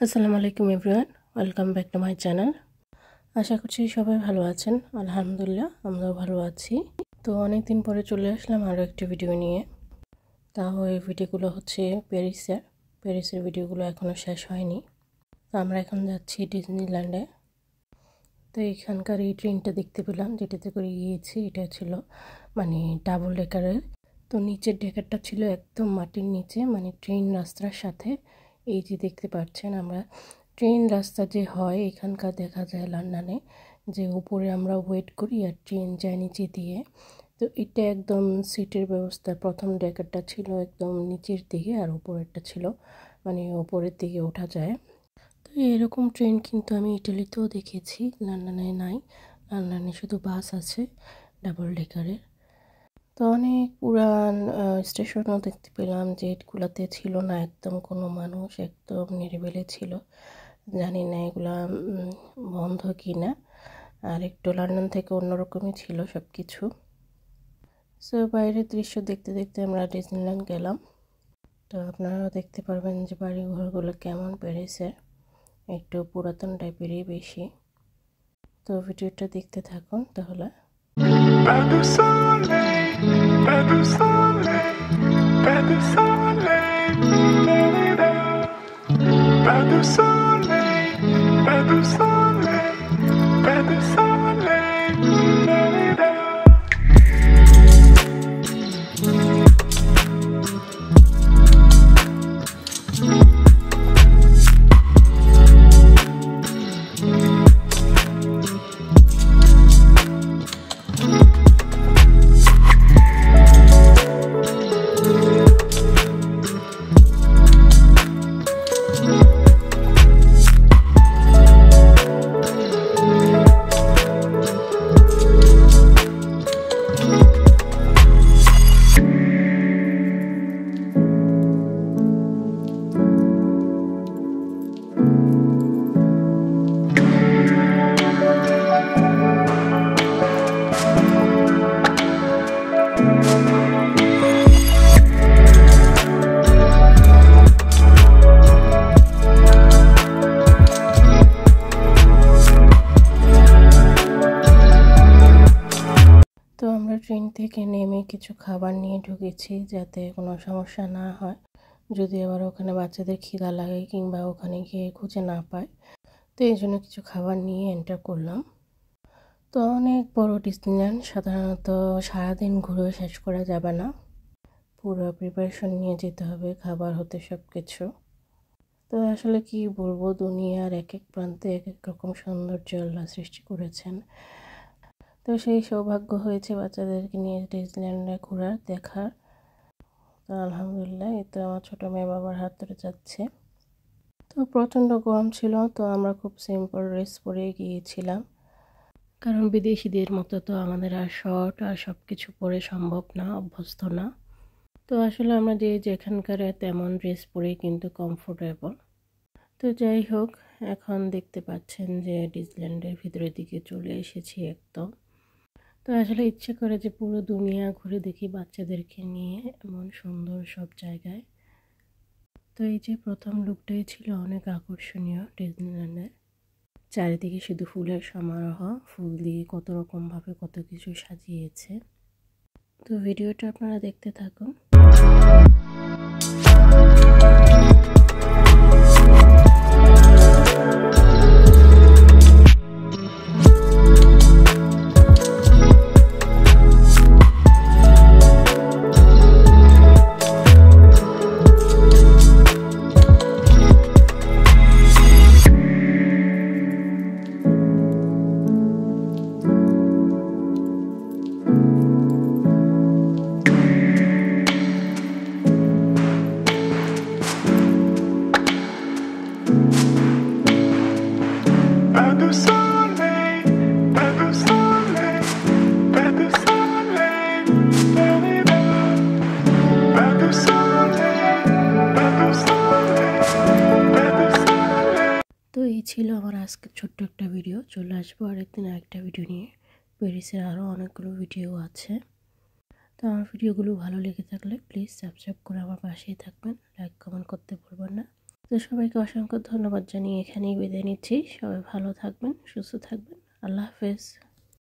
আসসালামু আলাইকুম everyone, welcome back to my channel. আশা করছি সবাই ভালো আছেন। আলহামদুলিল্লাহ আমরাও ভালো আছি। তো অনেক দিন পরে চলে আসলাম আরও একটি ভিডিও নিয়ে। তাও এই ভিডিওগুলো হচ্ছে প্যারিসের ভিডিওগুলো এখনও শেষ হয়নি। তো আমরা এখন যাচ্ছি ডিজনিল্যান্ডে। তো এখানকার এই ট্রেনটা দেখতে পেলাম, যেটাতে করে গিয়েছি। এটা ছিল ডাবল ডেকারের। তো নিচের ডেকারটা ছিল একদম মাটির নিচে, ট্রেন রাস্তার সাথে। এই যে দেখতে পাচ্ছেন, আমরা ট্রেন রাস্তা যে হয় এখানকার দেখা যায় লন্ডনে, যে উপরে আমরা ওয়েট করি আর ট্রেন যায় নিচে দিয়ে। তো এটা একদম সিটের ব্যবস্থা। প্রথম ডেকারটা ছিল একদম নিচের দিকে, আর উপরেরটা ছিল উপরের দিকে ওঠা যায়। তো এরকম ট্রেন কিন্তু আমি ইটালিতেও দেখেছি, লন্ডনে নাই। লন্ডনে শুধু বাস আছে ডাবল ডেকারের। তো অনেক পুরান স্টেশনও দেখতে পেলাম, যেগুলোতে ছিল না একদম কোনো মানুষ, একদম নিরিবিলি ছিল। জানি না এগুলা বন্ধ কি না। আর একটু লন্ডন থেকে অন্যরকমই ছিল সব কিছু। সো বাইরের দৃশ্য দেখতে দেখতে আমরা ডিজনিল্যান্ড গেলাম। তো আপনারাও দেখতে পারবেন যে বাড়ি ঘরগুলো কেমন প্যারিসের, একটু পুরাতন টাইপেরই বেশি। তো ভিডিওটা দেখতে থাকুন তাহলে। Pas de soleil, pas de soleil, pas de soleil, pas de soleil, pas de soleil, pas de soleil. তো আমরা ট্রেন থেকে নেমে কিছু খাবার নিয়ে ঢুকেছি, যাতে কোনো সমস্যা না হয়, যদি আবার ওখানে বাচ্চাদের খিদা লাগে কিংবা ওখানে গিয়ে খুঁজে না পায়। তো এই জন্য কিছু খাবার নিয়ে এন্টার করলাম। তো অনেক বড় ডিজনিল্যান্ড, সাধারণত সারাদিন ঘুরে শেষ করা যাবে না, পুরো প্রিপারেশন নিয়ে যেতে হবে খাবার হতে সব কিছু। তো আসলে কি বলবো, দুনিয়ার এক এক প্রান্তে এক এক রকম সৌন্দর্য আল্লাহ সৃষ্টি করেছেন। তো সেই সৌভাগ্য হয়েছে বাচ্চাদেরকে নিয়ে ডিজনিল্যান্ডে ঘোরার, দেখার। তো আলহামদুলিল্লাহ, এই তো আমার ছোটো মেয়ে বাবার হাত ধরে যাচ্ছে। তো প্রচণ্ড গরম ছিল, তো আমরা খুব সিম্পল ড্রেস পরে গিয়েছিলাম, কারণ বিদেশিদের মতো তো আমাদের আর শর্ট আর সব কিছু পরে সম্ভব না, অভ্যস্ত না। তো আসলে আমরা যেখানকার তেমন ড্রেস পরেই কিন্তু কমফোর্টেবল। তো যাই হোক, এখন দেখতে পাচ্ছেন যে ডিজনিল্যান্ডের ভিতরের দিকে চলে এসেছি একদম। তো আসলে ইচ্ছে করে যে পুরো দুনিয়া ঘুরে দেখি বাচ্চাদেরকে নিয়ে, এমন সুন্দর সব জায়গায়। তো এই যে প্রথম লুকটাই ছিল অনেক আকর্ষণীয় ডিজনিল্যান্ডের। চারিদিকে শুধু ফুলের সমারোহ, ফুল দিয়ে কত রকমভাবে কত কিছু সাজিয়েছে। তো ভিডিওটা আপনারা দেখতে থাকুন। Pas de soleil, pas de soleil, pas de soleil, pas de soleil, pas de soleil, pas de soleil. তো এই ছিল আমার আজকের ছোট্ট একটা ভিডিও। চলে আসবো আরেকদিন আরেকটা ভিডিও নিয়ে। প্যারিসের আরও অনেকগুলো ভিডিও আছে। তো আমার ভিডিওগুলো ভালো লেগে থাকলে প্লিজ সাবস্ক্রাইব করে আমার পাশেই থাকবেন, লাইক কমেন্ট করতে ভুলবেন না। তো সবাইকে অসংখ্য ধন্যবাদ জানিয়ে এখানেই বিদায় নিচ্ছি। সবাই ভালো থাকবেন, সুস্থ থাকবেন। আল্লাহ হাফেজ।